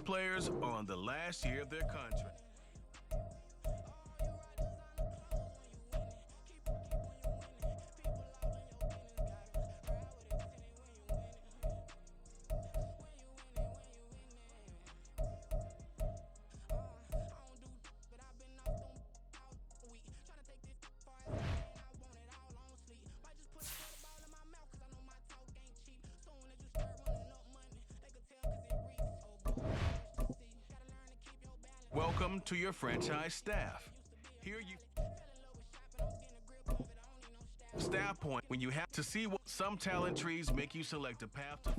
players on the last year of their contract. Welcome to your franchise staff. Here you staff point when you have to see what some talent trees make you select a path to.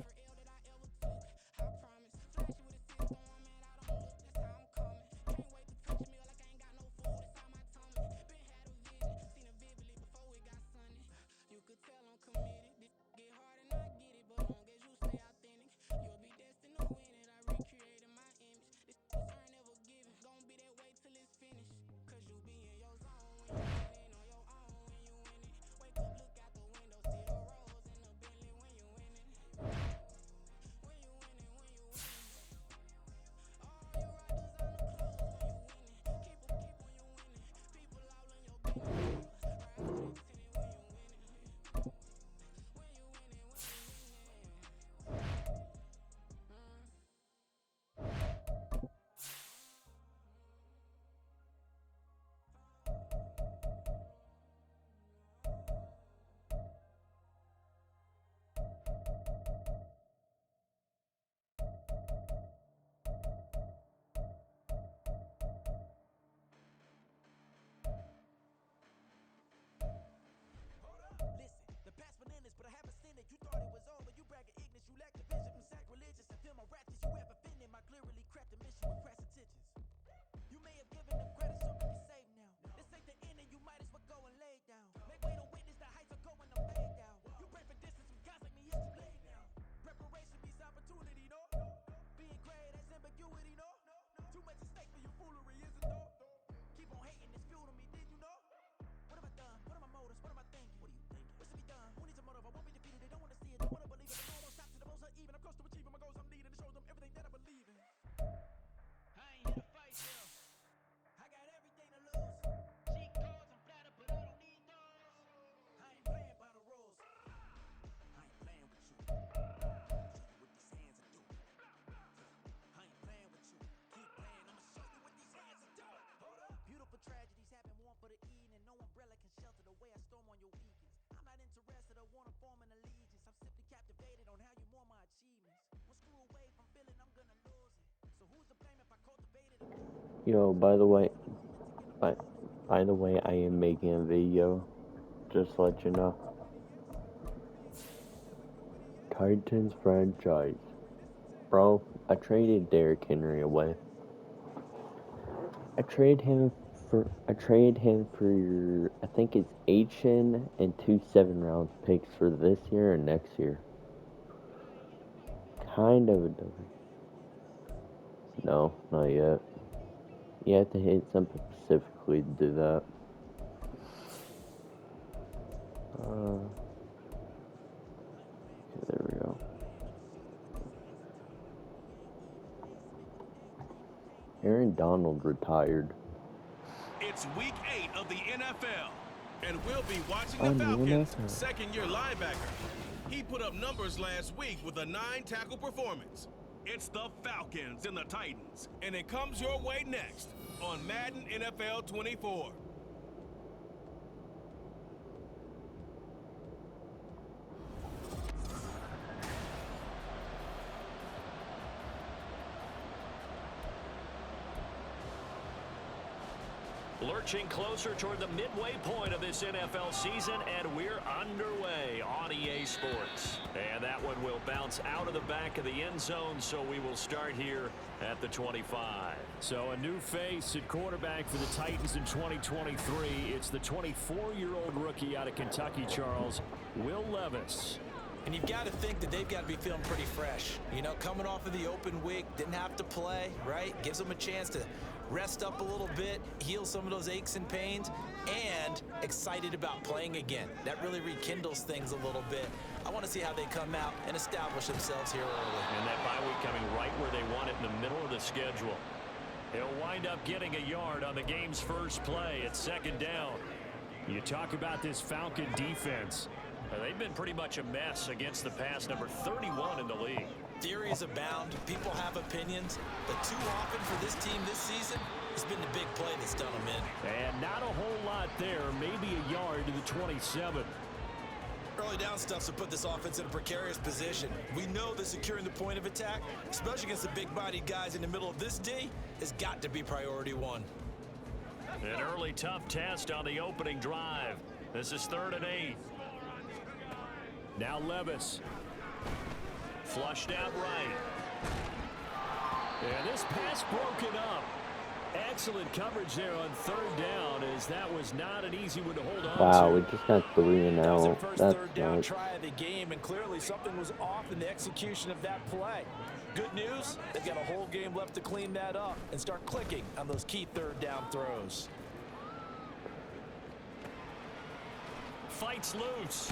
Yo, by the way, I am making a video. Just to let you know. Titans franchise. Bro, I traded Derrick Henry away. I traded him for I think it's H-N and 2 7-round picks for this year and next year. Kind of a dummy. No, not yet. You have to hit something specifically to do that. Okay, there we go. Aaron Donald retired. It's week 8 of the NFL, and we'll be watching the Falcons' second-year linebacker. He put up numbers last week with a 9-tackle performance. It's the Falcons and the Titans, and it comes your way next on Madden NFL 24. Lurching closer toward the midway point of this NFL season, and we're underway on EA Sports. And that one will bounce out of the back of the end zone, so we will start here at the 25. So a new face at quarterback for the Titans in 2023. It's the 24-year-old rookie out of Kentucky, Charles, Will Levis. And you've got to think that they've got to be feeling pretty fresh. You know, coming off of the open week, didn't have to play, right? Gives them a chance to rest up a little bit, heal some of those aches and pains, and excited about playing again. That really rekindles things a little bit. I want to see how they come out and establish themselves here early. And that bye week coming right where they want it, in the middle of the schedule. He'll wind up getting a yard on the game's first play at 2nd down. You talk about this Falcon defense. They've been pretty much a mess against the pass, number 31 in the league. Theories abound. People have opinions. But too often for this team this season, it's been the big play that's done them in. And not a whole lot there. Maybe a yard to the 27. Early down stuffs to put this offense in a precarious position. We know that securing the point of attack, especially against the big-bodied guys in the middle of this D, has got to be priority one. An early tough test on the opening drive. This is 3rd and 8. Now Levis. Flushed out right. And this pass broken up. Excellent coverage there on 3rd down, as that was not an easy one to hold on to. Wow, we just got 3 and out. First That's third down nice. try of the game, and clearly something was off in the execution of that play. Good news, they've got a whole game left to clean that up and start clicking on those key 3rd down throws. Fights loose.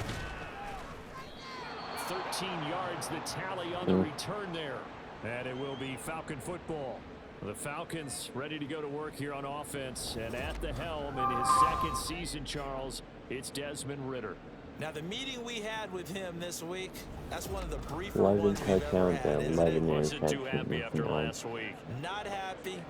13 yards the tally on the return there. And it will be Falcon football. The Falcons ready to go to work here on offense. And at the helm in his 2nd season, Charles, it's Desmond Ridder. Now, the meeting we had with him this week, that's one of the briefer 11 ones we've ever touchdowns had, and isn't 11 it? Wasn't too interceptions. happy after last week. Not happy,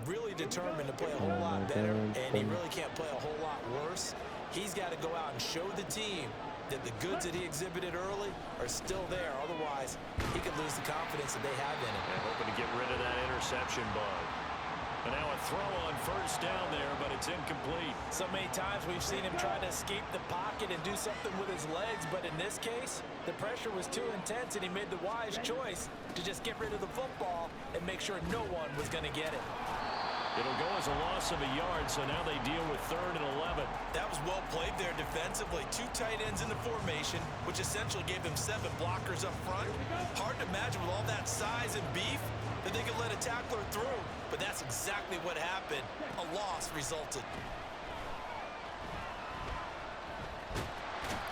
really determined to play a whole lot better, and he really can't play a whole lot worse. He's got to go out and show the team that the goods that he exhibited early are still there. Otherwise, he could lose the confidence that they have in him. And hoping to get rid of that interception bug. And now a throw on 1st down there, but it's incomplete. So many times we've seen him try to escape the pocket and do something with his legs, but in this case, the pressure was too intense, and he made the wise choice to just get rid of the football and make sure no one was going to get it. It'll go as a loss of a yard, so now they deal with 3rd and 11. That was well played there defensively. 2 tight ends in the formation, which essentially gave them 7 blockers up front. Hard to imagine with all that size and beef that they could let a tackler through, but that's exactly what happened. A loss resulted.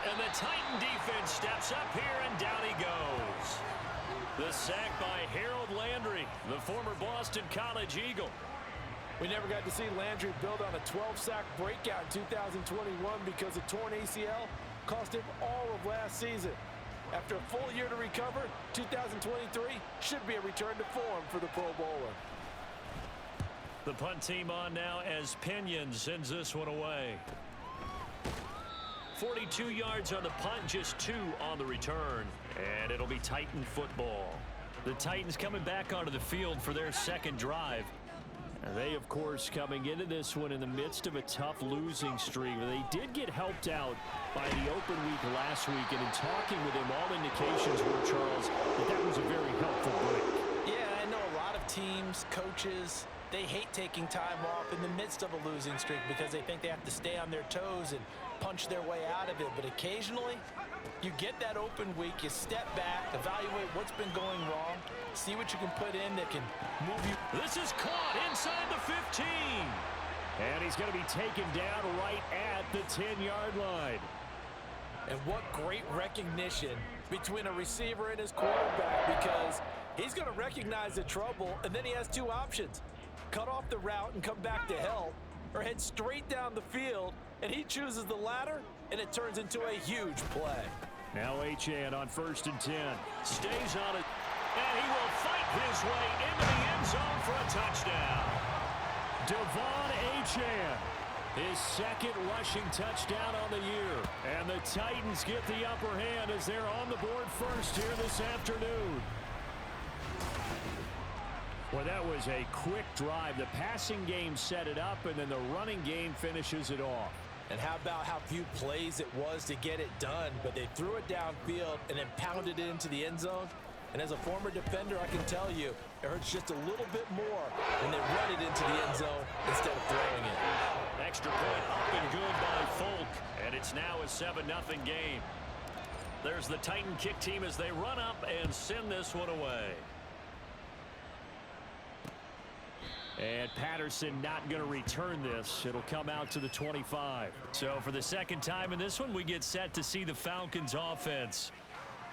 And the Titan defense steps up here, and down he goes. The sack by Harold Landry, the former Boston College Eagle. We never got to see Landry build on a 12-sack breakout in 2021 because a torn ACL cost him all of last season. After a full year to recover, 2023 should be a return to form for the Pro Bowler. The punt team on now as Pinion sends this one away. 42 yards on the punt, just 2 on the return. And it'll be Titan football. The Titans coming back onto the field for their 2nd drive. And they, of course, coming into this one in the midst of a tough losing streak. They did get helped out by the open week last week, and in talking with him, all indications were, Charles, that was a very helpful break. Yeah, I know a lot of teams, coaches, they hate taking time off in the midst of a losing streak because they think they have to stay on their toes and punch their way out of it. But occasionally, you get that open week, you step back, evaluate what's been going wrong, see what you can put in that can move you. This is caught inside the 15. And he's going to be taken down right at the 10-yard line. And what great recognition between a receiver and his quarterback, because he's going to recognize the trouble, and then he has 2 options. Cut off the route and come back to help, or head straight down the field, and he chooses the latter, and it turns into a huge play. Now Achane on 1st and 10. Stays on it, and he will fight his way into the end zone for a touchdown. Devon Achane, his 2nd rushing touchdown on the year. And the Titans get the upper hand as they're on the board first here this afternoon. Well, that was a quick drive. The passing game set it up, and then the running game finishes it off. And how about how few plays it was to get it done, but they threw it downfield and then pounded it into the end zone. And as a former defender, I can tell you, it hurts just a little bit more when they run it into the end zone instead of throwing it. Extra point up and good by Folk, and it's now a 7-0 game. There's the Titan kick team as they run up and send this one away. And Patterson not going to return this. It'll come out to the 25. So for the second time in this one, we get set to see the Falcons offense.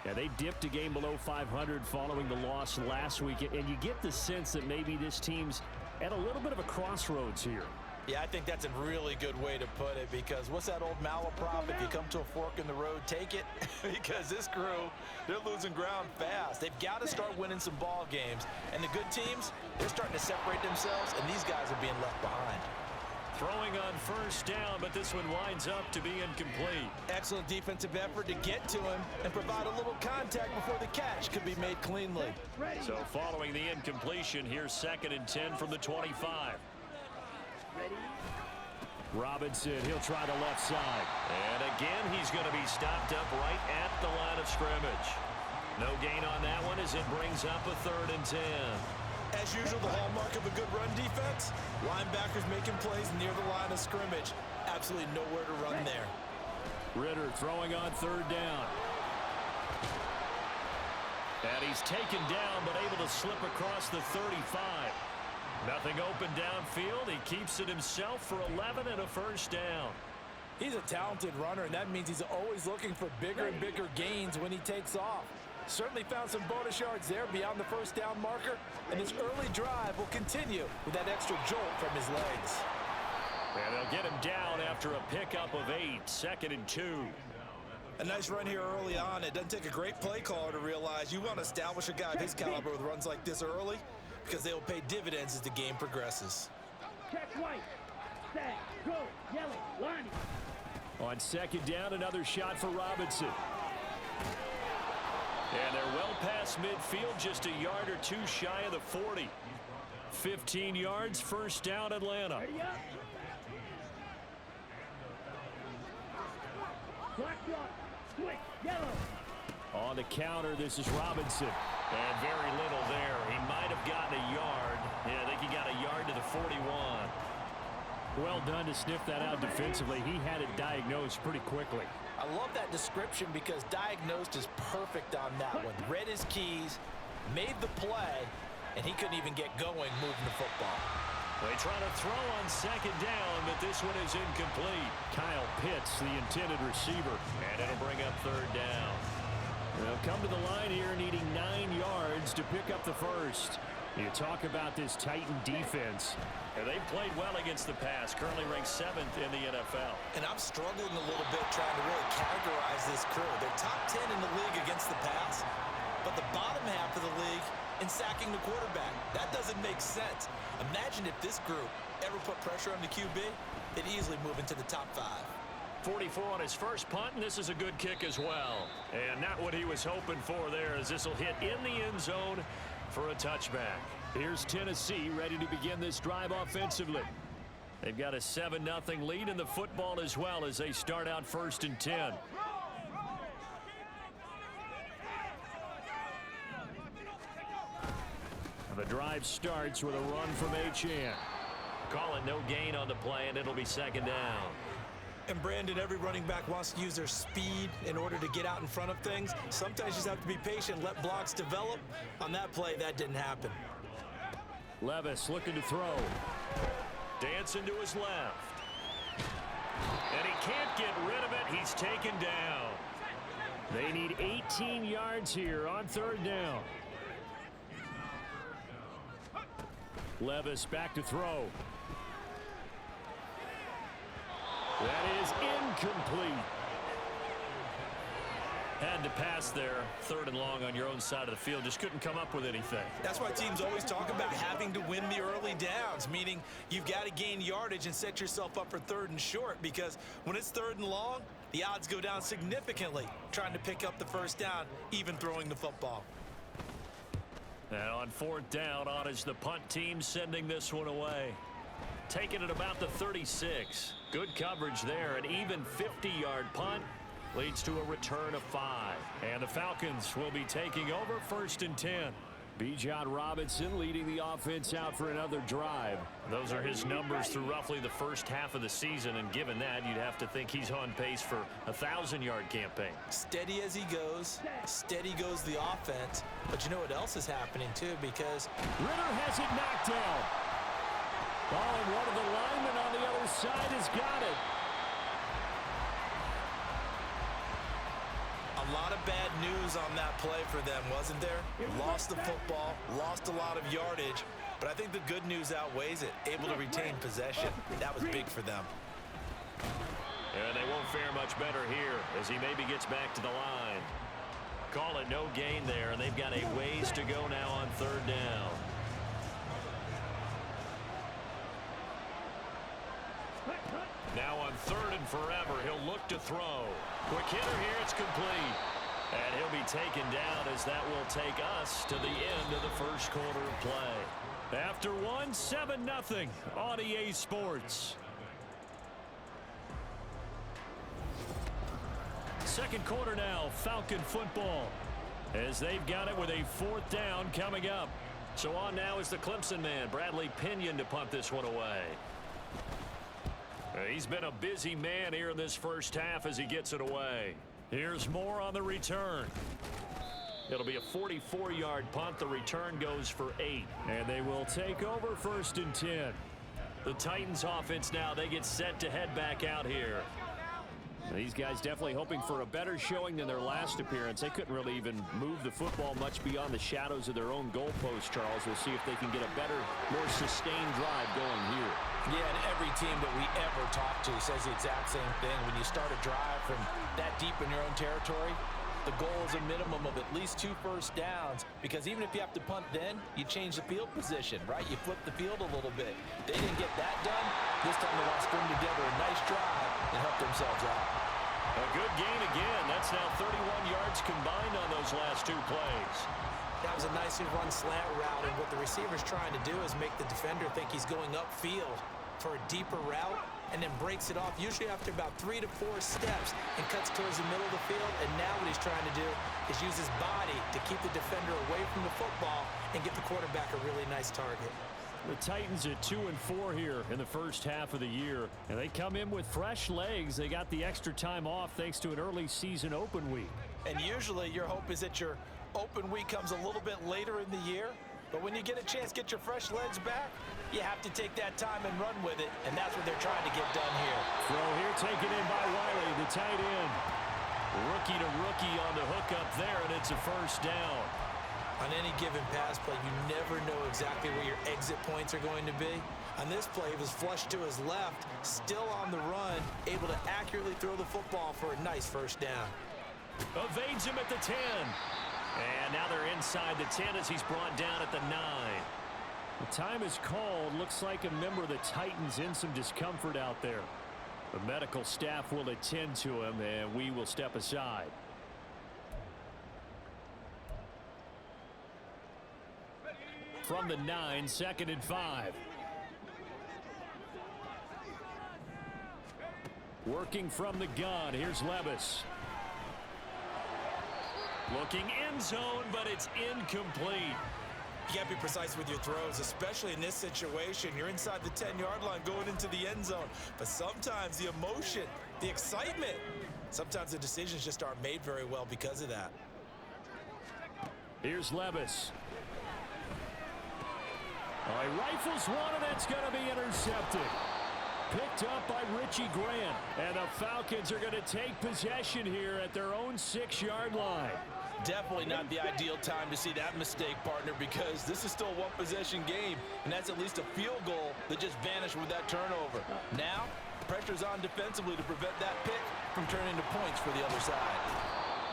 Yeah, they dipped a game below 500 following the loss last week. And you get the sense that maybe this team's at a little bit of a crossroads here. Yeah, I think that's a really good way to put it, because what's that old malaprop? If you come to a fork in the road, take it. Because this crew, they're losing ground fast. They've got to start winning some ball games. And the good teams, they're starting to separate themselves, and these guys are being left behind. Throwing on first down, but this one winds up to be incomplete. Excellent defensive effort to get to him and provide a little contact before the catch could be made cleanly. So following the incompletion, here's 2nd and 10 from the 25. Robinson, he'll try the left side. And again, he's going to be stopped up right at the line of scrimmage. No gain on that one as it brings up a 3rd and 10. As usual, the hallmark of a good run defense, linebackers making plays near the line of scrimmage. Absolutely nowhere to run there. Ritter throwing on 3rd down. And he's taken down, but able to slip across the 35. Nothing open downfield. He keeps it himself for 11 and a first down. He's a talented runner, and that means he's always looking for bigger and bigger gains when he takes off. Certainly found some bonus yards there beyond the first down marker, and his early drive will continue with that extra jolt from his legs. And they'll get him down after a pickup of 8, 2nd and 2. A nice run here early on. It doesn't take a great play caller to realize you want to establish a guy of his caliber with runs like this early, because they will pay dividends as the game progresses. Check right, set, go, yellow, line. On 2nd down, another shot for Robinson. And they're well past midfield, just a yard or two shy of the 40. 15 yards, first down, Atlanta. Black block, switch, yellow. On the counter, this is Robinson. And very little there. He might have gotten a yard. Yeah, I think he got a yard to the 41. Well done to sniff that out defensively. He had it diagnosed pretty quickly. I love that description because diagnosed is perfect on that one. Read his keys, made the play, and he couldn't even get going moving the football. They try to throw on 2nd down, but this one is incomplete. Kyle Pitts, the intended receiver, and it'll bring up 3rd down. They'll come to the line here needing 9 yards to pick up the first. You talk about this Titan defense. And they've played well against the pass, currently ranked 7th in the NFL. And I'm struggling a little bit trying to really categorize this crew. They're top 10 in the league against the pass, but the bottom half of the league in sacking the quarterback. That doesn't make sense. Imagine if this group ever put pressure on the QB, they'd easily move into the top 5. 44 on his first punt, and this is a good kick as well. And not what he was hoping for there, as this will hit in the end zone for a touchback. Here's Tennessee ready to begin this drive offensively. They've got a 7-0 lead in the football as well as they start out 1st and 10. The drive starts with a run from Achane. Call it no gain on the play, and it'll be 2nd down. And Brandon, every running back wants to use their speed in order to get out in front of things. Sometimes you just have to be patient, let blocks develop. On that play, that didn't happen. Levis looking to throw. Dancing to his left. And he can't get rid of it. He's taken down. They need 18 yards here on 3rd down. Levis back to throw. That is incomplete. Had to pass there. 3rd and long on your own side of the field. Just couldn't come up with anything. That's why teams always talk about having to win the early downs, meaning you've got to gain yardage and set yourself up for 3rd and short, because when it's 3rd and long, the odds go down significantly trying to pick up the first down, even throwing the football. And on 4th down, on is the punt team sending this one away. Taking it about the 36. Good coverage there. An even 50-yard punt leads to a return of 5. And the Falcons will be taking over 1st and 10. Bijan Robinson leading the offense out for another drive. Those are his numbers through roughly the first half of the season, and given that, you'd have to think he's on pace for a 1,000-yard campaign. Steady as he goes, steady goes the offense. But you know what else is happening, too, because Ritter has it knocked down. Oh, and one of the linemen on the other side has got it. A lot of bad news on that play for them, wasn't there? Lost the football, lost a lot of yardage, but I think the good news outweighs it. Able to retain possession. That was big for them. And they won't fare much better here as he maybe gets back to the line. Call it no gain there, and they've got a ways to go now on third down. Now on third and forever, he'll look to throw. Quick hitter here, it's complete. And he'll be taken down as that will take us to the end of the first quarter of play. After one, 7-0 on EA Sports. Second quarter now, Falcon football, as they've got it with a fourth down coming up. So on now is the Clemson man, Bradley Pinion, to punt this one away. He's been a busy man here in this first half as he gets it away. Here's more on the return. It'll be a 44-yard punt. The return goes for 8. And they will take over 1st and 10. The Titans offense now, they get set to head back out here. These guys definitely hoping for a better showing than their last appearance. They couldn't really even move the football much beyond the shadows of their own goalpost, Charles. We'll see if they can get a better, more sustained drive going here. Yeah, and every team that we ever talk to says the exact same thing. When you start a drive from that deep in your own territory, the goal is a minimum of at least 2 first downs, because even if you have to punt then, you change the field position, right? You flip the field a little bit. They didn't get that done. This time they want to string together a nice drive and help themselves out. A good gain again. That's now 31 yards combined on those last 2 plays. That was a nicely run slant route, and what the receiver's trying to do is make the defender think he's going upfield for a deeper route, and then breaks it off usually after about 3 to 4 steps and cuts towards the middle of the field. And now what he's trying to do is use his body to keep the defender away from the football and get the quarterback a really nice target. The Titans at 2-4 here in the first half of the year, and they come in with fresh legs. They got the extra time off thanks to an early season open week. And usually your hope is that your open week comes a little bit later in the year, but when you get a chance to get your fresh legs back, you have to take that time and run with it, and that's what they're trying to get done here. Throw here taken in by Wiley, the tight end. Rookie to rookie on the hook up there, and it's a first down. On any given pass play, you never know exactly where your exit points are going to be. On this play, he was flushed to his left, still on the run, able to accurately throw the football for a nice first down. Evades him at the 10. And now they're inside the 10 as he's brought down at the 9. The time is called. Looks like a member of the Titans in some discomfort out there. The medical staff will attend to him, and we will step aside. From the 9, 2nd and 5. Working from the gun. Here's Levis. Looking end zone, but it's incomplete. You got to be precise with your throws, especially in this situation. You're inside the 10-yard line going into the end zone. But sometimes the emotion, the excitement, sometimes the decisions just aren't made very well because of that. Here's Levis. He rifles one, and it's going to be intercepted. Picked up by Richie Grant. And the Falcons are going to take possession here at their own 6-yard line. Definitely not the ideal time to see that mistake, partner, because this is still a one-possession game, and that's at least a field goal that just vanished with that turnover. Now, pressure's on defensively to prevent that pick from turning to points for the other side.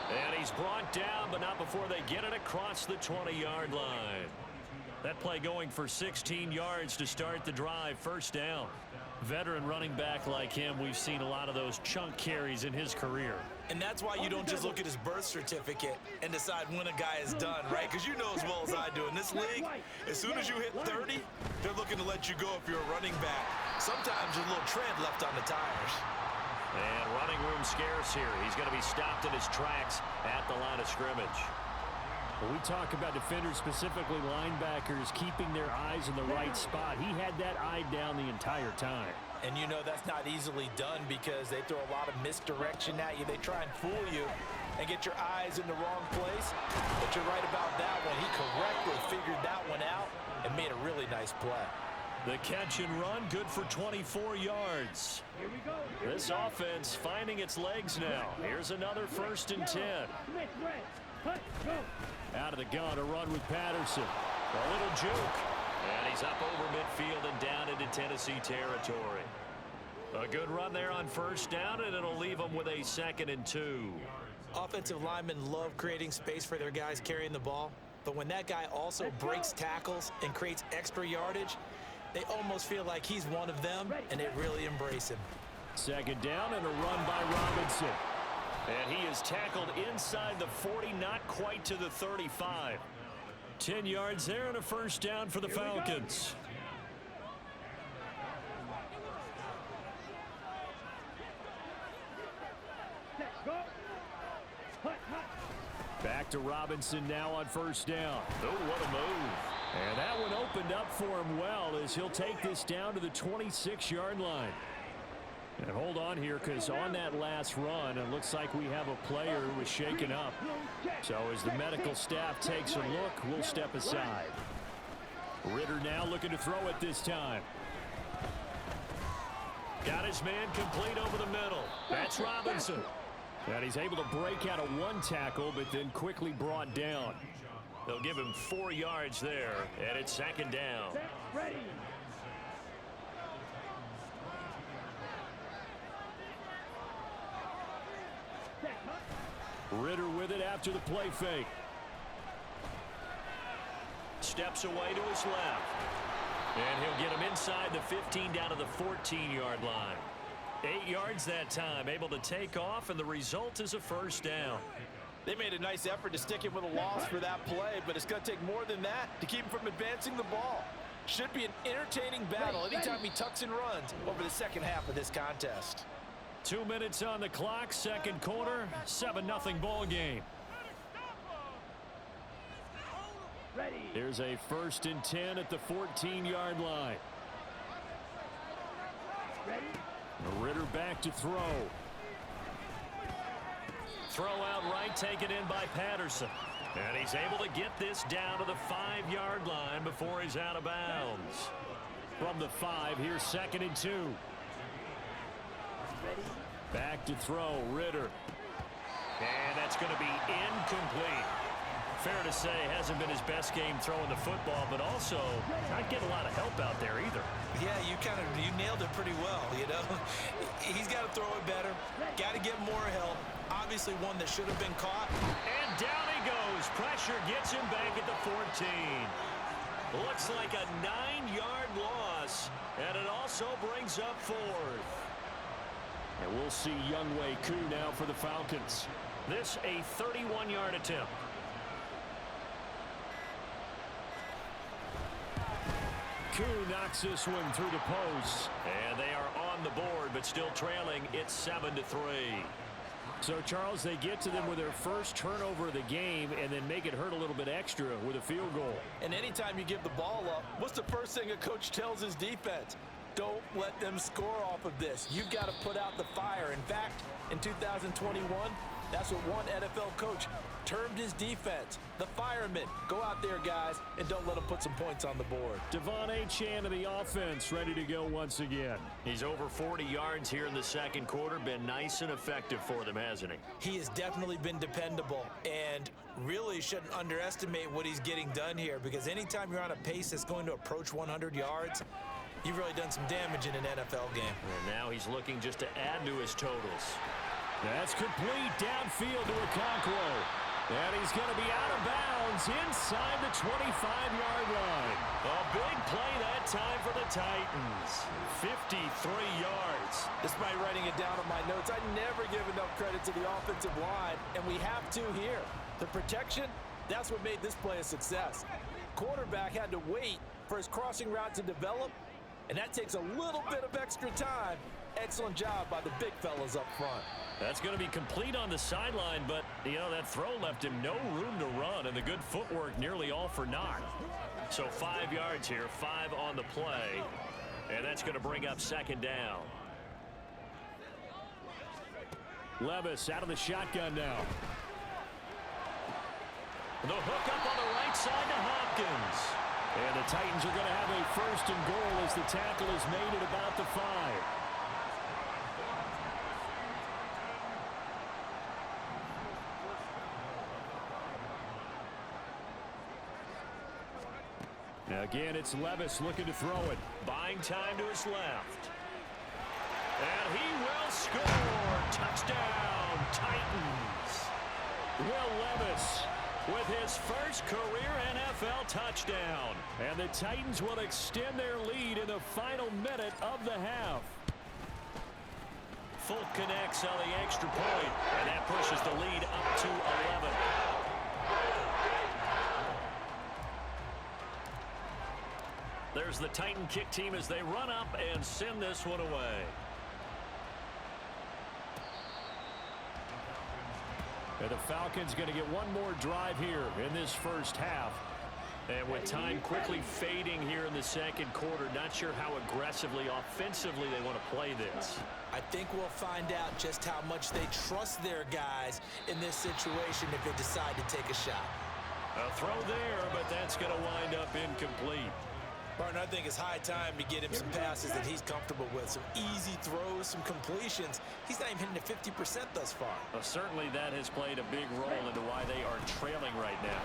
And he's brought down, but not before they get it across the 20-yard line. That play going for 16 yards to start the drive. First down. Veteran running back like him, we've seen a lot of those chunk carries in his career. And that's why you don't just look at his birth certificate and decide when a guy is done, right? Because you know as well as I do, in this league, as soon as you hit 30, they're looking to let you go if you're a running back. Sometimes there's a little tread left on the tires. And running room scarce here. He's going to be stopped in his tracks at the line of scrimmage. When we talk about defenders, specifically linebackers, keeping their eyes in the right spot, he had that eye down the entire time. And you know that's not easily done because they throw a lot of misdirection at you. They try and fool you and get your eyes in the wrong place. But you're right about that one. He correctly figured that one out and made a really nice play. The catch and run, good for 24 yards. Here we go. This offense finding its legs now. Here's another 1st and 10. Smith, red. Cut, go. Out of the gun, a run with Patterson. A little juke. And he's up over midfield and down into Tennessee territory. A good run there on 1st down, and it'll leave them with a 2nd and 2. Offensive linemen love creating space for their guys carrying the ball. But when that guy also breaks tackles and creates extra yardage, they almost feel like he's one of them, and they really embrace him. 2nd down and a run by Robinson. And he is tackled inside the 40, not quite to the 35. 10 yards there and a 1st down for the Falcons. Go. Hut, hut. Back to Robinson now on 1st down. Oh, what a move. And that one opened up for him well as he'll take this down to the 26-yard line. And hold on here, because on that last run, it looks like we have a player who was shaken up. So as the medical staff takes a look, we'll step aside. Ritter now looking to throw it this time. Got his man complete over the middle. That's Robinson. And he's able to break out of 1 tackle, but then quickly brought down. They'll give him 4 yards there, and it's 2nd down. Ready. Ritter with it after the play fake. Steps away to his left. And he'll get him inside the 15 down to the 14-yard line. 8 yards that time, able to take off, and the result is a 1st down. They made a nice effort to stick him with a loss for that play, but it's going to take more than that to keep him from advancing the ball. Should be an entertaining battle anytime he tucks and runs over the second half of this contest. 2 minutes on the clock, 2nd quarter, 7-0 ball game. Ready. Here's a 1st and 10 at the 14-yard line. Ready. Ritter back to throw. Throw out right, taken in by Patterson. And he's able to get this down to the 5-yard line before he's out of bounds. From the 5, here's 2nd and 2. Back to throw, Ritter. And that's going to be incomplete. Fair to say, hasn't been his best game throwing the football, but also not getting a lot of help out there either. Yeah, you nailed it pretty well, you know. He's got to throw it better. Got to get more help. Obviously one that should have been caught. And down he goes. Pressure gets him back at the 14. Looks like a 9-yard loss, and it also brings up 4th. And we'll see Younghoe Koo now for the Falcons. This a 31-yard attempt. Koo knocks this one through the post. And they are on the board, but still trailing. It's 7-3. So, Charles, they get to them with their first turnover of the game and then make it hurt a little bit extra with a field goal. And anytime you give the ball up, what's the first thing a coach tells his defense? Don't let them score off of this. You've got to put out the fire. In fact, in 2021, that's what one NFL coach termed his defense. The firemen. Go out there, guys, and don't let them put some points on the board. Devon Achane of the offense ready to go once again. He's over 40 yards here in the 2nd quarter. Been nice and effective for them, hasn't he? He has definitely been dependable, and really shouldn't underestimate what he's getting done here, because anytime you're on a pace that's going to approach 100 yards, you've really done some damage in an NFL game. And now he's looking just to add to his totals. That's complete downfield to Okonkwo. And he's going to be out of bounds inside the 25-yard line. A big play that time for the Titans. 53 yards. Despite writing it down on my notes, I never give enough credit to the offensive line, and we have to here. The protection, that's what made this play a success. Quarterback had to wait for his crossing route to develop, and that takes a little bit of extra time. Excellent job by the big fellas up front. That's going to be complete on the sideline, but, you know, that throw left him no room to run, and the good footwork nearly all for naught. So 5 yards here, 5 on the play, and that's going to bring up 2nd down. Levis out of the shotgun now. The hook up on the right side to Hopkins. And the Titans are going to have a 1st and goal as the tackle is made at about the 5. Now again, it's Levis looking to throw it. Buying time to his left. And he will score. Touchdown, Titans. Will Levis with his first career NFL touchdown. And the Titans will extend their lead in the final minute of the half. Fulk connects on the extra point, and that pushes the lead up to 11. There's the Titan kick team as they run up and send this one away. And the Falcons going to get one more drive here in this first half. And with time quickly fading here in the second quarter, not sure how aggressively, offensively they want to play this. I think we'll find out just how much they trust their guys in this situation if they decide to take a shot. A throw there, but that's going to wind up incomplete. Martin, I think it's high time to get him some passes that he's comfortable with. Some easy throws, some completions. He's not even hitting at 50% thus far. Well, certainly that has played a big role into why they are trailing right now.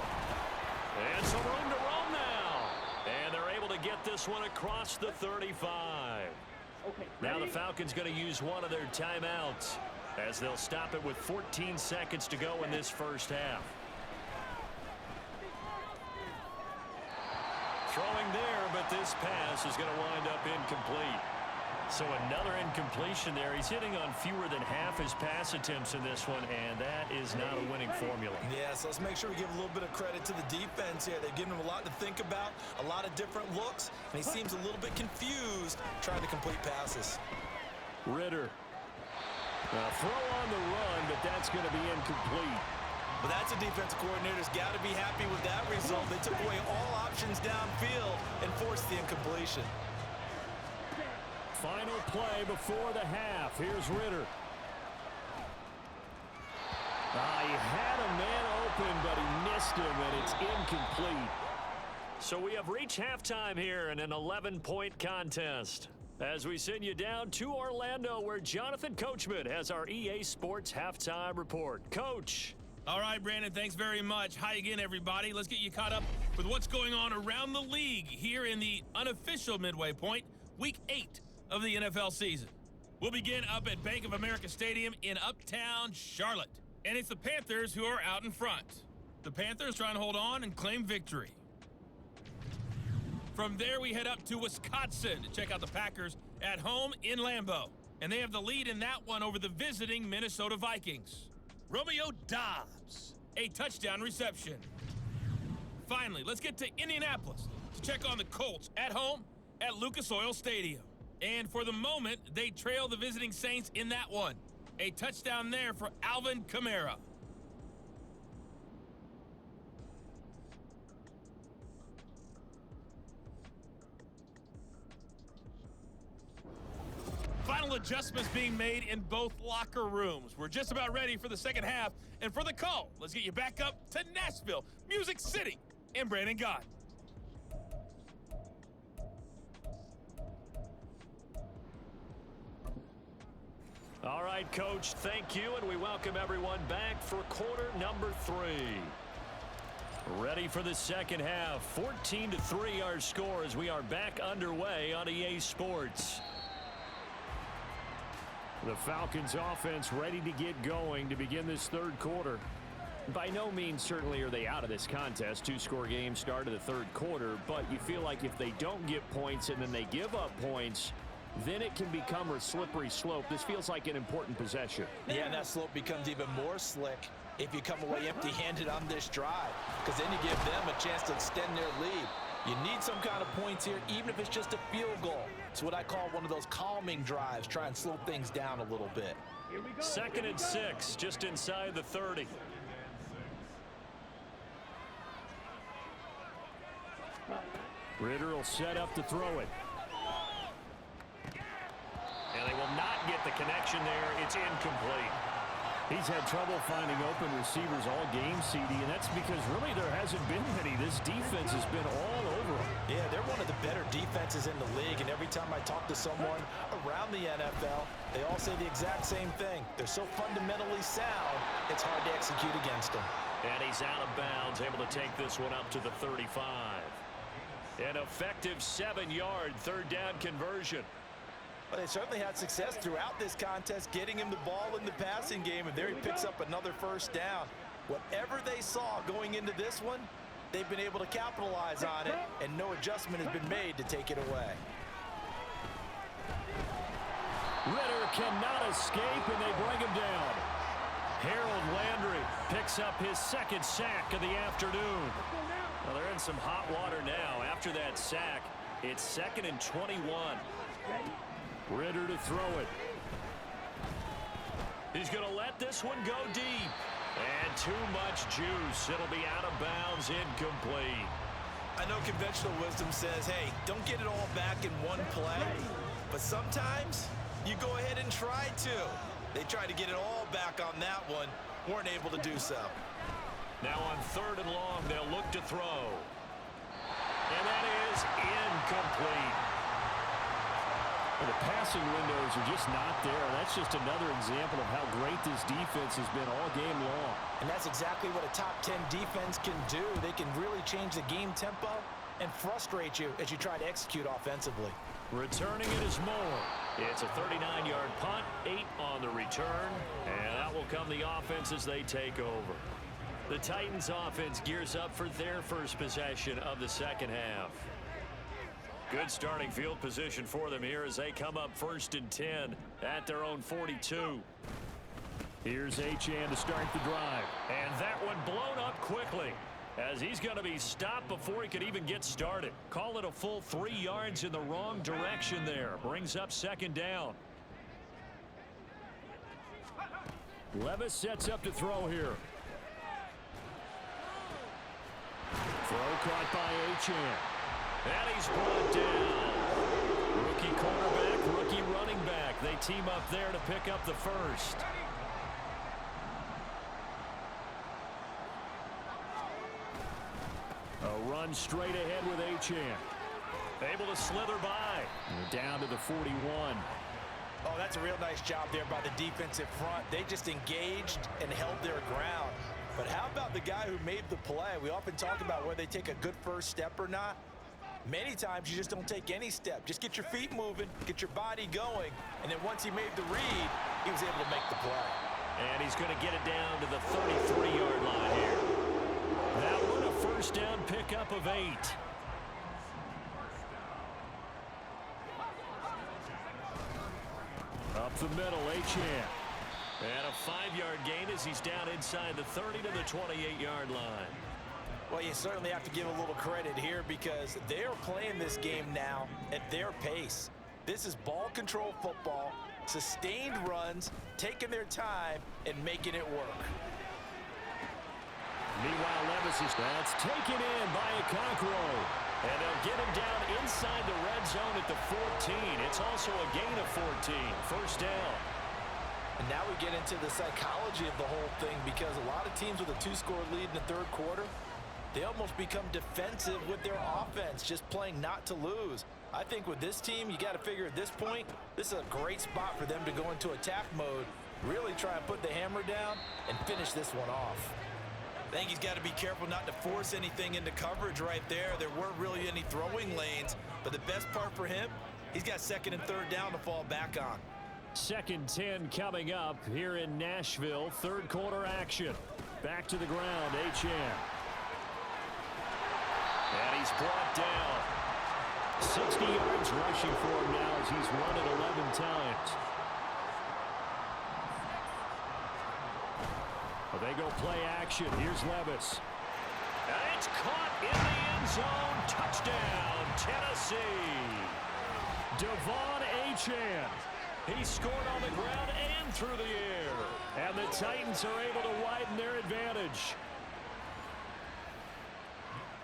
And some room to roam now. And they're able to get this one across the 35. Now the Falcons going to use one of their timeouts as they'll stop it with 14 seconds to go in this first half. Throwing there, but this pass is going to wind up incomplete. So another incompletion there. He's hitting on fewer than half his pass attempts in this one, and that is not a winning formula. Yeah, so let's make sure we give a little bit of credit to the defense here. They've given him a lot to think about, a lot of different looks, and he seems a little bit confused trying to complete passes. Ritter. Throw on the run, but that's going to be incomplete. But that's a defensive coordinator's got to be happy with that result. They took away all options downfield and forced the incompletion. Final play before the half. Here's Ritter. He had a man open, but he missed him, and it's incomplete. So we have reached halftime here in an 11-point contest. As we send you down to Orlando, where Jonathan Coachman has our EA Sports halftime report. Coach. All right, Brandon, thanks very much. Hi again, everybody. Let's get you caught up with what's going on around the league here in the unofficial midway point, Week 8 of the NFL season. We'll begin up at Bank of America Stadium in Uptown Charlotte. And it's the Panthers who are out in front. The Panthers trying to hold on and claim victory. From there, we head up to Wisconsin to check out the Packers at home in Lambeau. And they have the lead in that one over the visiting Minnesota Vikings. Romeo Doubs, a touchdown reception. Finally, let's get to Indianapolis to check on the Colts at home at Lucas Oil Stadium. And for the moment, they trail the visiting Saints in that one. A touchdown there for Alvin Kamara. Final adjustments being made in both locker rooms. We're just about ready for the second half. And for the call, let's get you back up to Nashville, Music City, and Brandon Gott. All right, Coach, thank you, and we welcome everyone back for quarter number 3. Ready for the second half. 14-3 our score as we are back underway on EA Sports. The Falcons offense ready to get going to begin this third quarter. By no means certainly are they out of this contest. 2-score game start of the third quarter, but you feel like if they don't get points and then they give up points, then it can become a slippery slope. This feels like an important possession. Yeah, and that slope becomes even more slick if you come away empty-handed on this drive, because then you give them a chance to extend their lead. You need some kind of points here, even if it's just a field goal. It's what I call one of those calming drives. Try and slow things down a little bit. 2nd and 6, just inside the 30. Ritter will set up to throw it. And they will not get the connection there. It's incomplete. He's had trouble finding open receivers all game, CD, and that's because really there hasn't been many. This defense has been all over him. Yeah, they're one of the better defenses in the league, and every time I talk to someone around the NFL, they all say the exact same thing. They're so fundamentally sound, it's hard to execute against them. And he's out of bounds, able to take this one up to the 35. An effective 7-yard third down conversion. Well, they certainly had success throughout this contest, getting him the ball in the passing game, and there he picks up another first down. Whatever they saw going into this one, they've been able to capitalize on it, and no adjustment has been made to take it away. Ritter cannot escape, and they bring him down. Harold Landry picks up his second sack of the afternoon. Well, they're in some hot water now. After that sack, it's 2nd and 21. Ritter to throw it. He's going to let this one go deep. And too much juice. It'll be out of bounds, incomplete. I know conventional wisdom says, hey, don't get it all back in one play. But sometimes you go ahead and try to. They tried to get it all back on that one. Weren't able to do so. Now on 3rd and long, they'll look to throw. And that is incomplete. Well, the passing windows are just not there. That's just another example of how great this defense has been all game long. And that's exactly what a top 10 defense can do. They can really change the game tempo and frustrate you as you try to execute offensively. Returning it is Moore. It's a 39-yard punt, 8 on the return, and that will come the offense as they take over. The Titans offense gears up for their first possession of the second half. Good starting field position for them here as they come up 1st and 10 at their own 42. Here's Achane to start the drive. And that one blown up quickly as he's going to be stopped before he could even get started. Call it a full 3 yards in the wrong direction there. Brings up 2nd down. Levis sets up to throw here. Throw caught by Achane. And he's brought down. Rookie quarterback, rookie running back. They team up there to pick up the first. A run straight ahead with Achane. Able to slither by. Down to the 41. Oh, that's a real nice job there by the defensive front. They just engaged and held their ground. But how about the guy who made the play? We often talk about whether they take a good first step or not. Many times you just don't take any step. Just get your feet moving, get your body going, and then once he made the read, he was able to make the play. And he's going to get it down to the 33-yard line here. That one a first down pickup of 8. Up the middle, Achane. And a 5-yard gain as he's down inside the 30 to the 28-yard line. Well, you certainly have to give a little credit here because they are playing this game now at their pace. This is ball control football, sustained runs, taking their time, and making it work. Meanwhile, Levis is that's taken in by Okonkwo. And they'll get him down inside the red zone at the 14. It's also a gain of 14. First down. And now we get into the psychology of the whole thing because a lot of teams with a 2-score lead in the 3rd quarter, they almost become defensive with their offense, just playing not to lose. I think with this team, you got to figure at this point, this is a great spot for them to go into attack mode, really try and put the hammer down and finish this one off. I think he's got to be careful not to force anything into coverage right there. There weren't really any throwing lanes, but the best part for him, he's got 2nd and 3rd down to fall back on. 2nd 10 coming up here in Nashville. 3rd quarter action. Back to the ground, Achane. And he's brought down. 60 yards rushing for him now as he's run it 11 times. Well, they go play action. Here's Levis. And it's caught in the end zone. Touchdown, Tennessee. Devon Achane. He scored on the ground and through the air. And the Titans are able to widen their advantage.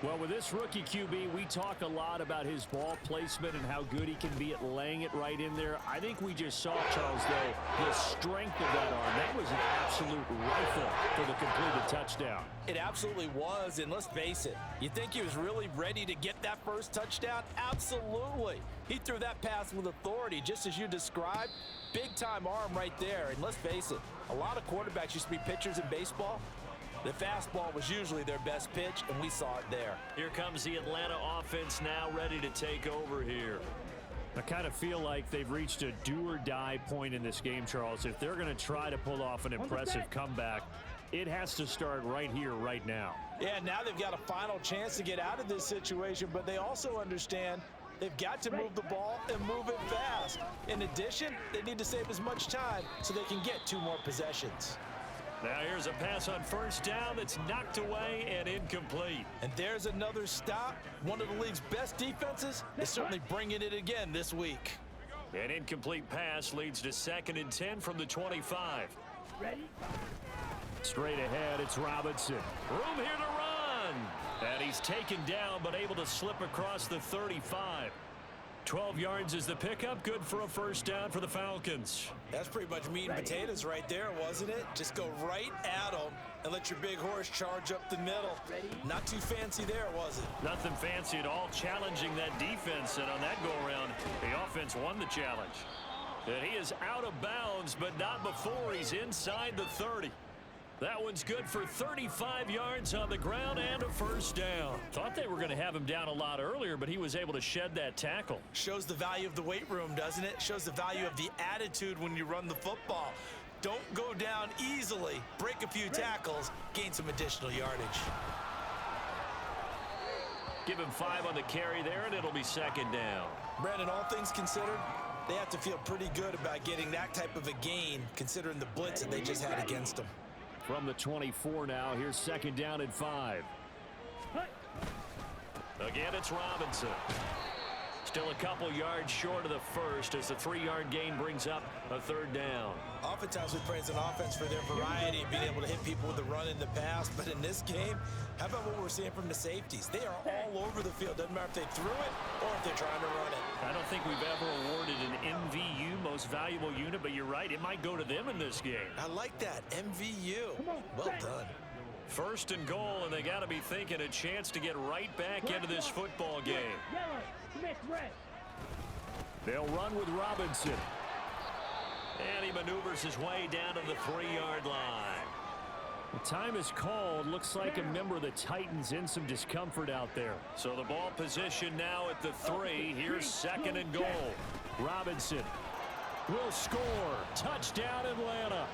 Well, with this rookie QB, we talk a lot about his ball placement and how good he can be at laying it right in there. I think we just saw, Charles, though, the strength of that arm. That was an absolute rifle for the completed touchdown. It absolutely was, and let's face it, you think he was really ready to get that first touchdown? Absolutely. He threw that pass with authority, just as you described. Big-time arm right there, and let's face it, a lot of quarterbacks used to be pitchers in baseball. The fastball was usually their best pitch, and we saw it there. Here comes the Atlanta offense now ready to take over here. I kind of feel like they've reached a do-or-die point in this game, Charles. If they're going to try to pull off an impressive comeback, it has to start right here, right now. Yeah, now they've got a final chance to get out of this situation, but they also understand they've got to move the ball and move it fast. In addition, they need to save as much time so they can get 2 more possessions. Now here's a pass on first down that's knocked away and incomplete. And there's another stop. One of the league's best defenses is certainly bringing it again this week. An incomplete pass leads to 2nd and 10 from the 25. Ready? Straight ahead, it's Robinson. Room here to run. And he's taken down, but able to slip across the 35. 12 yards is the pickup. Good for a first down for the Falcons. That's pretty much meat and potatoes right there, wasn't it? Just go right at them and let your big horse charge up the middle. Not too fancy there, was it? Nothing fancy at all, challenging that defense. And on that go-around, the offense won the challenge. And he is out of bounds, but not before he's inside the 30. That one's good for 35 yards on the ground and a first down. Thought they were going to have him down a lot earlier, but he was able to shed that tackle. Shows the value of the weight room, doesn't it? Shows the value of the attitude when you run the football. Don't go down easily. Break a few tackles, gain some additional yardage. Give him 5 on the carry there, and it'll be 2nd down. Brandon, all things considered, they have to feel pretty good about getting that type of a gain, considering the blitz that they just had against them. From the 24 now, here's 2nd down and 5. Again, it's Robinson. Still a couple yards short of the first as the 3-yard gain brings up a 3rd down. Oftentimes we praise an offense for their variety, being able to hit people with the run in the pass. But in this game, how about what we're seeing from the safeties? They are all over the field. Doesn't matter if they threw it or if they're trying to run it. I don't think we've ever awarded an MVU, most valuable unit, but you're right, it might go to them in this game. I like that, MVU. Well done. 1st and goal, and they got to be thinking a chance to get right back into this football game. Yellow. Smith, red. They'll run with Robinson. And he maneuvers his way down to the 3-yard line. The time is called. Looks like a member of the Titans in some discomfort out there. So the ball position now at the 3. Here's 2nd and goal. Robinson will score. Touchdown, Atlanta.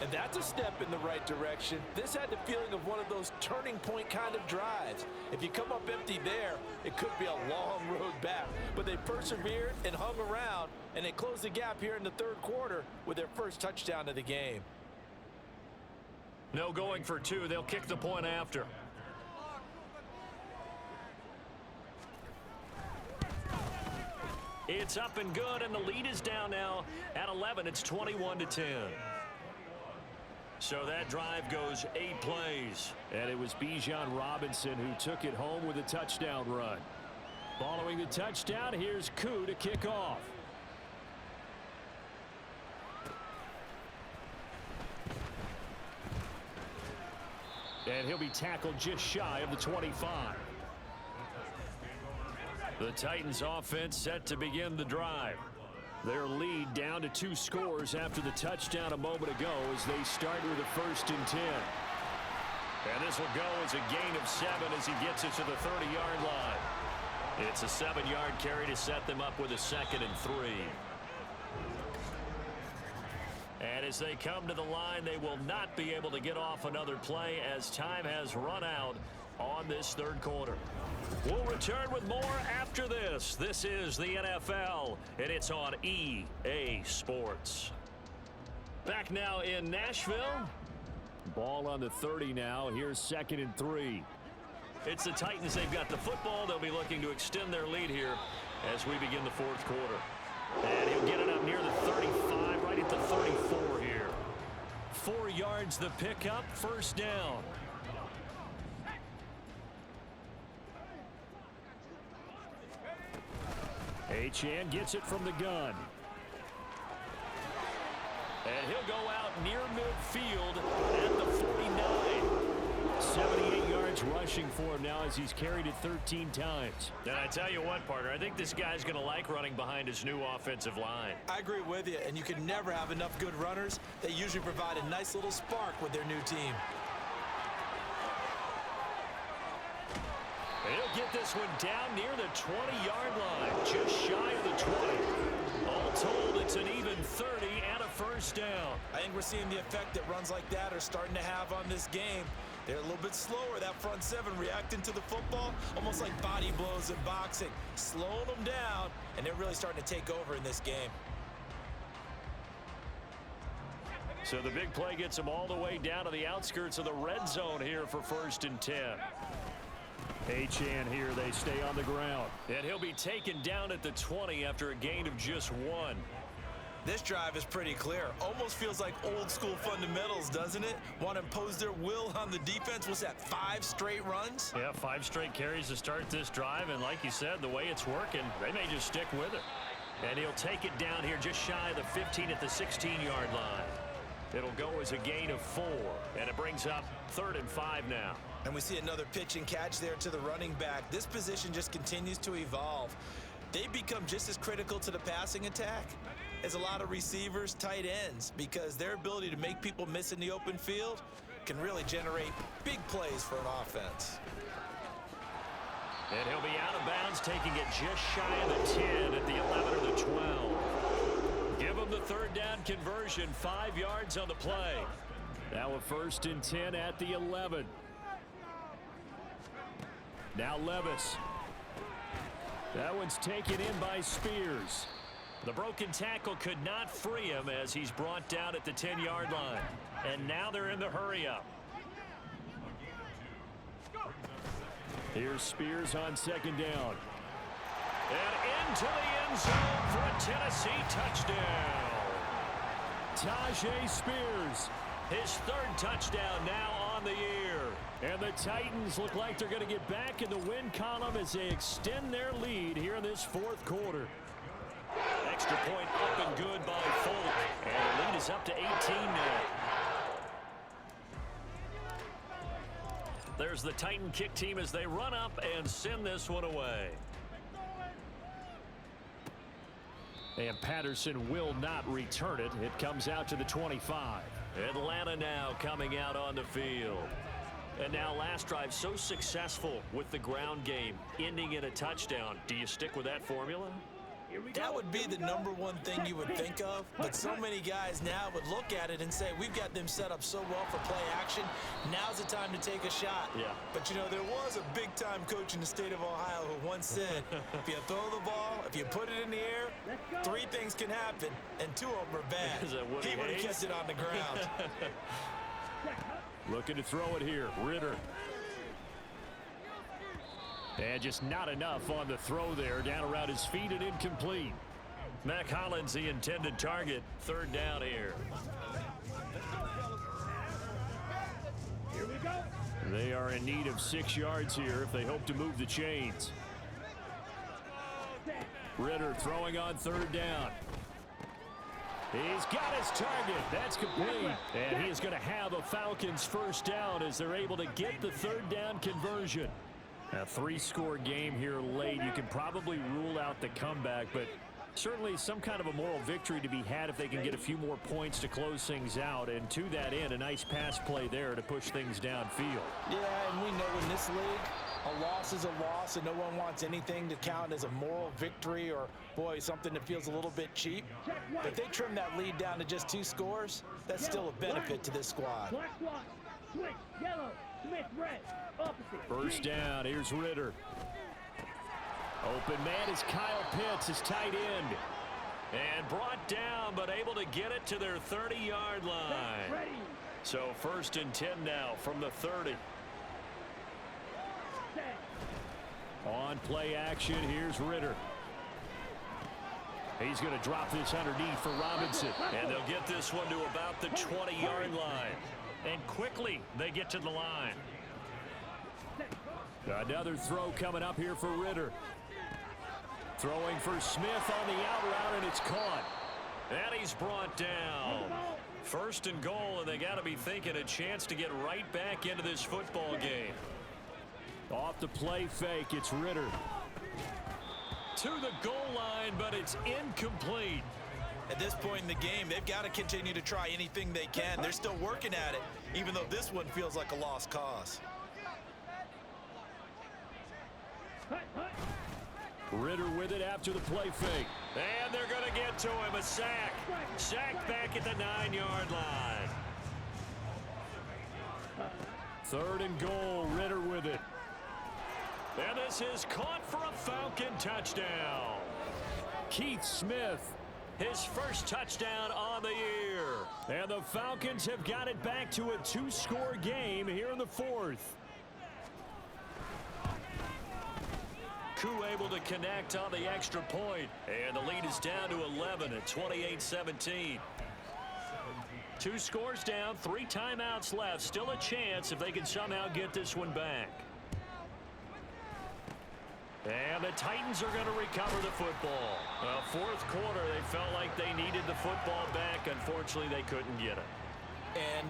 And that's a step in the right direction. This had the feeling of one of those turning point kind of drives. If you come up empty there, it could be a long road back. But they persevered and hung around, and they closed the gap here in the 3rd quarter with their first touchdown of the game. No going for 2. They'll kick the point after. It's up and good, and the lead is down now at 11. It's 21-10. So that drive goes 8 plays. And it was Bijan Robinson who took it home with a touchdown run. Following the touchdown, here's Koo to kick off. And he'll be tackled just shy of the 25. The Titans offense set to begin the drive. Their lead down to 2 scores after the touchdown a moment ago as they start with a 1st and 10. And this will go as a gain of 7 as he gets it to the 30-yard line. It's a 7-yard carry to set them up with a 2nd and 3. And as they come to the line, they will not be able to get off another play as time has run out on this 3rd quarter. We'll return with more after this. This is the NFL, and it's on EA Sports. Back now in Nashville. Ball on the 30 now. Here's 2nd and 3. It's the Titans. They've got the football. They'll be looking to extend their lead here as we begin the 4th quarter. And he'll get it up near the 35, right at the 34 here. 4 yards the pickup, 1st down. Achane gets it from the gun. And he'll go out near midfield at the 49. 78 yards rushing for him now as he's carried it 13 times. And I tell you what, partner, I think this guy's going to like running behind his new offensive line. I agree with you, and you can never have enough good runners. They usually provide a nice little spark with their new team. He'll get this one down near the 20-yard line, just shy of the 20. All told, it's an even 30 and a first down. I think we're seeing the effect that runs like that are starting to have on this game. They're a little bit slower, that front seven, reacting to the football, almost like body blows in boxing, slowing them down, and they're really starting to take over in this game. So the big play gets them all the way down to the outskirts of the red zone here for 1st and 10. Achane here, they stay on the ground. And he'll be taken down at the 20 after a gain of just 1. This drive is pretty clear. Almost feels like old school fundamentals, doesn't it? Want to impose their will on the defense. What's that, 5 straight runs? Yeah, 5 straight carries to start this drive. And like you said, the way it's working, they may just stick with it. And he'll take it down here just shy of the 15 at the 16-yard line. It'll go as a gain of 4. And it brings up 3rd and 5 now. And we see another pitch and catch there to the running back. This position just continues to evolve. They become just as critical to the passing attack as a lot of receivers, tight ends, because their ability to make people miss in the open field can really generate big plays for an offense. And he'll be out of bounds, taking it just shy of the 10 at the 11 or the 12. Give him the 3rd down conversion, 5 yards on the play. Now a 1st and 10 at the 11. Now Levis. That one's taken in by Spears. The broken tackle could not free him as he's brought down at the 10-yard line. And now they're in the hurry-up. Here's Spears on 2nd down. And into the end zone for a Tennessee touchdown. Tajay Spears. His 3rd touchdown now on the year. And the Titans look like they're going to get back in the win column as they extend their lead here in this 4th quarter. Extra point up and good by Folk. And the lead is up to 18 now. There's the Titan kick team as they run up and send this one away. And Patterson will not return it. It comes out to the 25. Atlanta now coming out on the field. And now last drive so successful with the ground game, ending in a touchdown. Do you stick with that formula? That would be the #1 thing you would think of, but so many guys now would look at it and say, we've got them set up so well for play action, now's the time to take a shot. Yeah. But, you know, there was a big-time coach in the state of Ohio who once said, if you throw the ball, if you put it in the air, 3 things can happen, and 2 of them are bad. Is that Woody He would have Hayes? kept it on the ground. Looking to throw it here. Ritter. And just not enough on the throw there. Down around his feet and incomplete. Mac Hollins, the intended target. 3rd down here. Here we go. They are in need of 6 yards here if they hope to move the chains. Ritter throwing on 3rd down. He's got his target. That's complete. And he is going to have a Falcons 1st down as they're able to get the 3rd down conversion. A 3-score game here late. You can probably rule out the comeback, but certainly some kind of a moral victory to be had if they can get a few more points to close things out. And to that end, a nice pass play there to push things downfield. Yeah, and we know in this league, a loss is a loss, and no one wants anything to count as a moral victory or, boy, something that feels a little bit cheap. But if they trim that lead down to just 2 scores, that's still a benefit to this squad. Black block. Switch. Yellow. Smith red. Opposite. 1st down. Here's Ritter. Open man is Kyle Pitts, his tight end. And brought down, but able to get it to their 30-yard line. Ready. So 1st and 10 now from the 30. Set. On play action, here's Ritter. He's going to drop this underneath for Robinson. And they'll get this one to about the 20-yard line. And quickly they get to the line. Another throw coming up here for Ritter. Throwing for Smith on the out route, and it's caught. And he's brought down. First and goal, and they got to be thinking a chance to get right back into this football game. Off the play fake, it's Ritter. To the goal line, but it's incomplete. At this point in the game, they've got to continue to try anything they can. They're still working at it, even though this one feels like a lost cause. Ritter with it after the play fake. And they're going to get to him. A sack. Sack back at the 9-yard line. Third and goal. Ritter with it. And this is caught for a Falcon touchdown. Keith Smith, his first touchdown on the year. And the Falcons have got it back to a 2-score game here in the fourth. Koo able to connect on the extra point. And the lead is down to 11 at 28-17. 2 scores down, 3 timeouts left. Still a chance if they can somehow get this one back. And the Titans are going to recover the football. Fourth quarter, they felt like they needed the football back. Unfortunately, they couldn't get it. And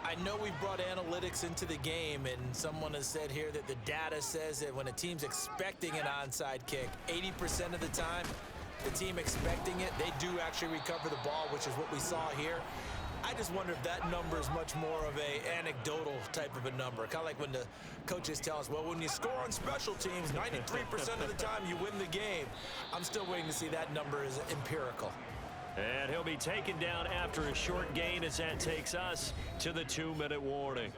I know we've brought analytics into the game, and someone has said here that the data says that when a team's expecting an onside kick, 80% of the time, the team expecting it, they do actually recover the ball, which is what we saw here. I just wonder if that number is much more of a anecdotal type of a number. Kind of like when the coaches tell us, well, when you score on special teams, 93% of the time you win the game. I'm still waiting to see that number is empirical. And he'll be taken down after a short gain as that takes us to the 2-minute warning.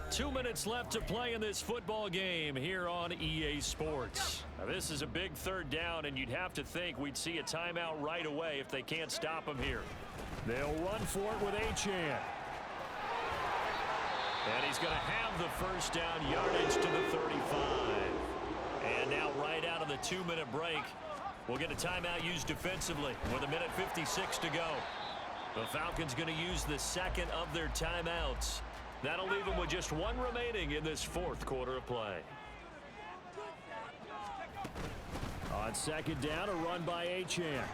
2 minutes left to play in this football game here on EA Sports. Now, this is a big third down, and you'd have to think we'd see a timeout right away if they can't stop him here. They'll run for it with Achane. And he's going to have the first down, yardage to the 35. And now right out of the 2-minute break, we'll get a timeout used defensively with 1:56 to go. The Falcons going to use the second of their timeouts. That'll leave them with just 1 remaining in this fourth quarter of play. On second down, a run by Achane.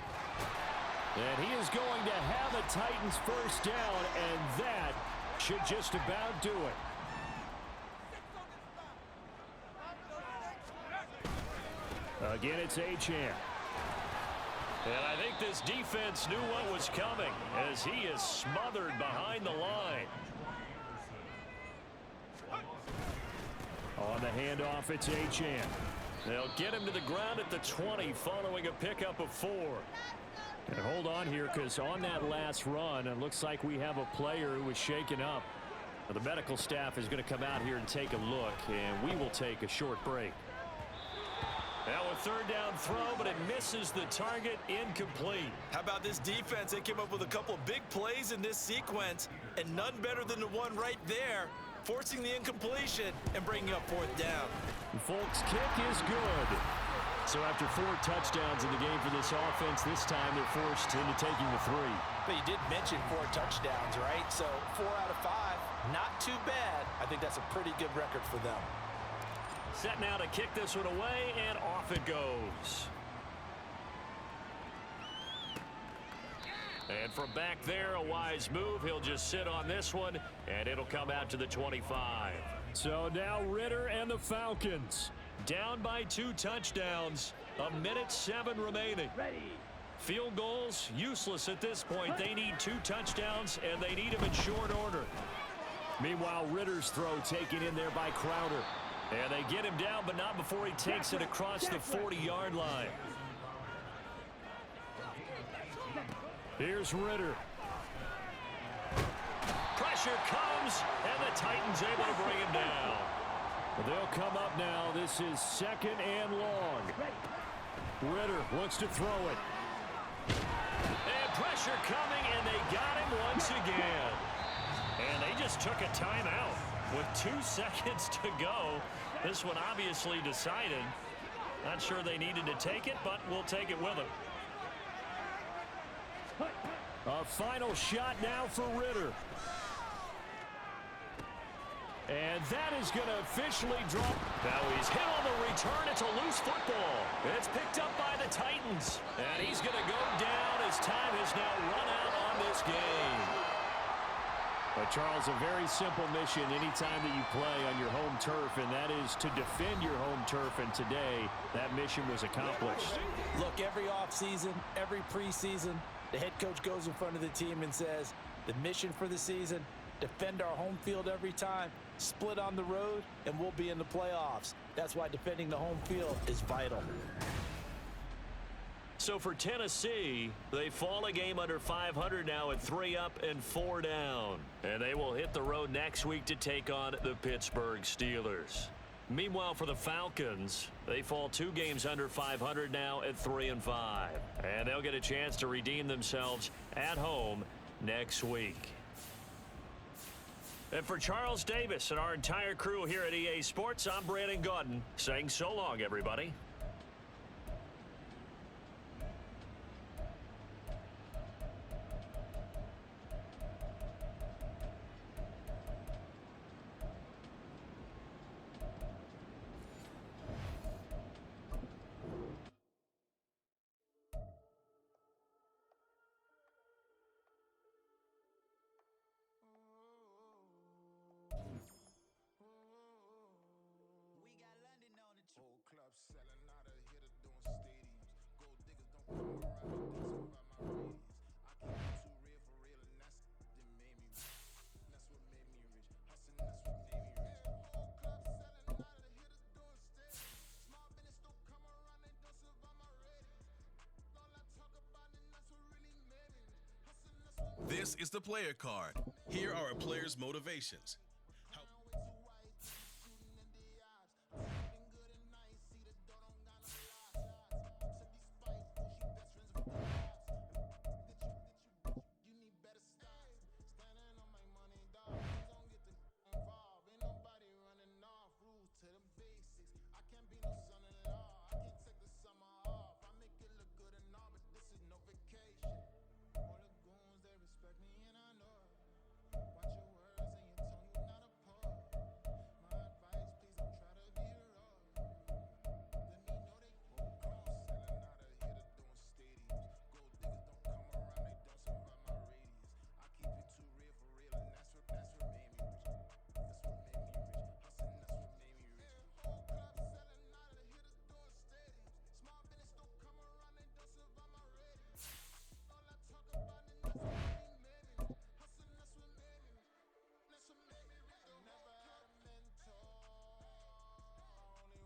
And he is going to have a Titans first down, and that should just about do it. Again, it's Achane. And I think this defense knew what was coming as he is smothered behind the line. On the handoff, it's Achane. They'll get him to the ground at the 20 following a pickup of 4. And hold on here, because on that last run, it looks like we have a player who was shaken up. Now, the medical staff is going to come out here and take a look, and we will take a short break. Now a third down throw, but it misses the target, incomplete. How about this defense? They came up with a couple big plays in this sequence, and none better than the one right there, forcing the incompletion and bringing up fourth down. Folks' kick is good. So after 4 touchdowns in the game for this offense, this time they're forced into taking the 3. But you did mention 4 touchdowns, right? So 4 out of 5, not too bad. I think that's a pretty good record for them. Set now to kick this one away, and off it goes. And from back there, a wise move. He'll just sit on this one, and it'll come out to the 25. So now Ritter and the Falcons down by 2 touchdowns. 1:07 remaining. Ready. Field goals, useless at this point. They need 2 touchdowns, and they need them in short order. Meanwhile, Ritter's throw taken in there by Crowder. And they get him down, but not before he takes it across the 40-yard line. Here's Ritter. Pressure comes, and the Titans able to bring him down. They'll come up now. This is second and long. Ritter looks to throw it. And pressure coming, and they got him once again. And they just took a timeout with 2 seconds to go. This one obviously decided. Not sure they needed to take it, but we'll take it with them. A final shot now for Ritter. And that is going to officially drop. Now he's hit on the return. It's a loose football. It's picked up by the Titans. And he's going to go down as time has now run out on this game. But, Charles, a very simple mission anytime that you play on your home turf, and that is to defend your home turf. And today, that mission was accomplished. Look, every offseason, every preseason, the head coach goes in front of the team and says, the mission for the season, defend our home field every time, split on the road, and we'll be in the playoffs. That's why defending the home field is vital. So for Tennessee, they fall a game under 500 now at 3 up and 4 down. And they will hit the road next week to take on the Pittsburgh Steelers. Meanwhile, for the Falcons, they fall 2 games under 500 now at 3 and 5. And they'll get a chance to redeem themselves at home next week. And for Charles Davis and our entire crew here at EA Sports, I'm Brandon Gaudin saying so long, everybody. This is the player card. Here are a player's motivations.